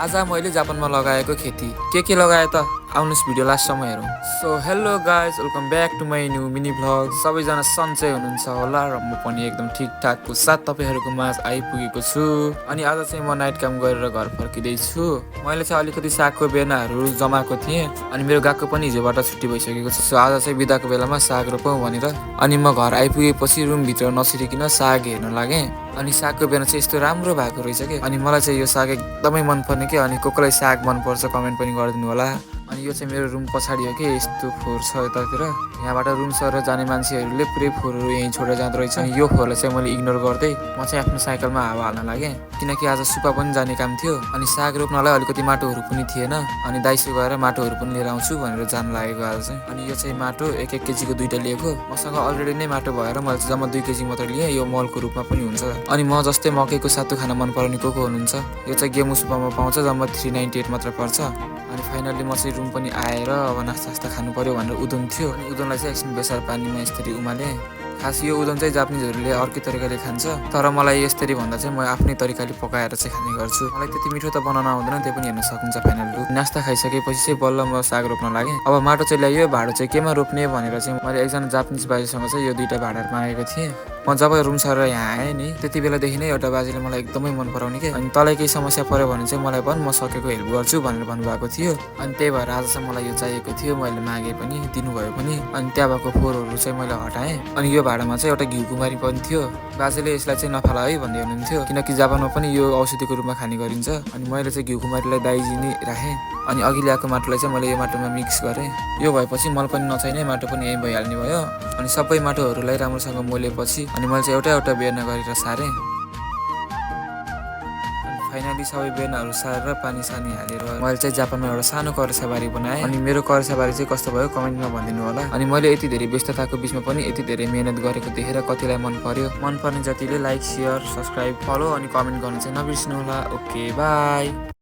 आज मैले जापानमा लगाएको खेती के लगाए त आउनुहोस् भिडियो लास्टसम्म हेरौँ। So hello guys, welcome back to my new mini vlog. सबैजना सन्चै हुनुहुन्छ होला र म पनि एकदम ठिकठाकको साथ तपाईँहरूको माझ आइपुगेको छु। अनि आज चाहिँ म नाइट काम गरेर घर फर्किँदैछु। मैले चाहिँ अलिकति सागको बेनाहरू जमाएको थिएँ अनि मेरो गएको पनि हिजोबाट छुट्टी भइसकेको छ। सो आज चाहिँ बिदाको बेलामा साग रोपौँ भनेर अनि म घर आइपुगेपछि रुमभित्र नछिरिकन साग हेर्न लागेँ। अनि सागको बेना चाहिँ यस्तो राम्रो भएको रहेछ कि अनि मलाई चाहिँ यो साग एकदमै मनपर्ने के। अनि कसलाई साग मनपर्छ कमेन्ट पनि गरिदिनु होला। अनि यो चाहिँ मेरो रुम पछाडि हो कि यस्तो फोहोर छ यतातिर। यहाँबाट रुम सरेर जाने मान्छेहरूले पुरै फोहोरहरू यहीँ छोडेर जाँदो रहेछ। अनि यो फोहोरलाई चाहिँ मैले इग्नोर गर्दै म चाहिँ आफ्नो साइकलमा हावा हाल्न लागेँ, किनकि आज सुपा पनि जाने काम थियो। अनि साग रोप्नलाई अलिकति माटोहरू पनि थिएन। अनि दाइसो गएर माटोहरू पनि लिएर आउँछु भनेर जान लागेको आज चाहिँ। अनि यो चाहिँ माटो 1-1 केजीको 2टा लिएको। मसँग अलरेडी नै माटो भएर मैले चाहिँ जम्मा 2 केजी मात्र लिएँ। यो मलको रूपमा पनि हुन्छ। अनि म जस्तै मकैको सातु खान मन पराउने को हुनुहुन्छ, यो चाहिँ गेमु सुपामा पाउँछ। जम्मा 398 मात्र पर्छ। अनि फाइनल्ली म चाहिँ रुम पनि आएर अब नास्ता खानु पर्यो भनेर उदन थियो। अनि उदनलाई चाहिँ एकछिन बेसार पानीमा यसरी उमालेँ। खास यो उदन चाहिँ जापानिजहरूले अर्कै तरिकाले खान्छ, तर मलाई यसरी भन्दा चाहिँ म आफ्नै तरिकाले पकाएर चाहिँ खाने गर्छु। मलाई त्यति मिठो त बनाउन आउँदैन, त्यो पनि हेर्न सकिन्छ। फाइनल लुक नास्ता खाइसकेपछि चाहिँ बल्ल म साग रोप्न लागेँ। अब माटो चाहिँ ल्यायो, भाडो चाहिँ केमा रोप्ने भनेर चाहिँ मैले एकजना जापानिज बाजेसँग चाहिँ यो 2टा भाडाहरू मागेको थिएँ। म जब रुम सरेर यहाँ आएँ नि त्यति बेलादेखि नै एउटा बाजेले मलाई एकदमै मन पराउने के। अनि तँलाई केही समस्या पऱ्यो भने चाहिँ मलाई भन्, म सकेको हेल्प गर्छु भनेर भन्नुभएको थियो। अनि त्यही भएर आज चाहिँ मलाई यो चाहिएको थियो। मैले मागेँ पनि, दिनुभयो पनि। अनि त्यहाँ भएको फोहोरहरू चाहिँ मैले हटाएँ। अनि यो भाडामा चाहिँ एउटा घिउ कुमारी पनि थियो। बाजेले यसलाई चाहिँ नफाला है भन्दै हुनुहुन्थ्यो, किनकि जापानमा पनि यो औषधिको रूपमा खाने गरिन्छ। अनि मैले चाहिँ घिउ कुमारीलाई दाइजी नै राखेँ। अनि अघि ल्याएको माटोलाई चाहिँ मैले यो माटोमा मिक्स गरेँ। यो भएपछि मल पनि नचाहिने, माटो पनि यहीँ भइहाल्ने भयो। अनि सबै माटोहरूलाई राम्रोसँग मोलेपछि अनि मैले चाहिँ एउटा बेर्ना गरेर सारेँ। फाइनली सबै बेर्नाहरू सारेर पानी सानी हालेर मैले चाहिँ जापानमा एउटा सानो करेसाबारी बनाएँ। अनि मेरो करेसाबारी चाहिँ कस्तो भयो कमेन्टमा भनिदिनु होला। अनि मैले यति धेरै व्यस्तताको बिचमा पनि यति धेरै मेहनत गरेको देखेर कतिलाई मन पर्यो। मनपर्ने जतिले लाइक, सेयर, सब्सक्राइब, फलो अनि कमेन्ट गर्न चाहिँ नबिर्सिनु होला। Okay by.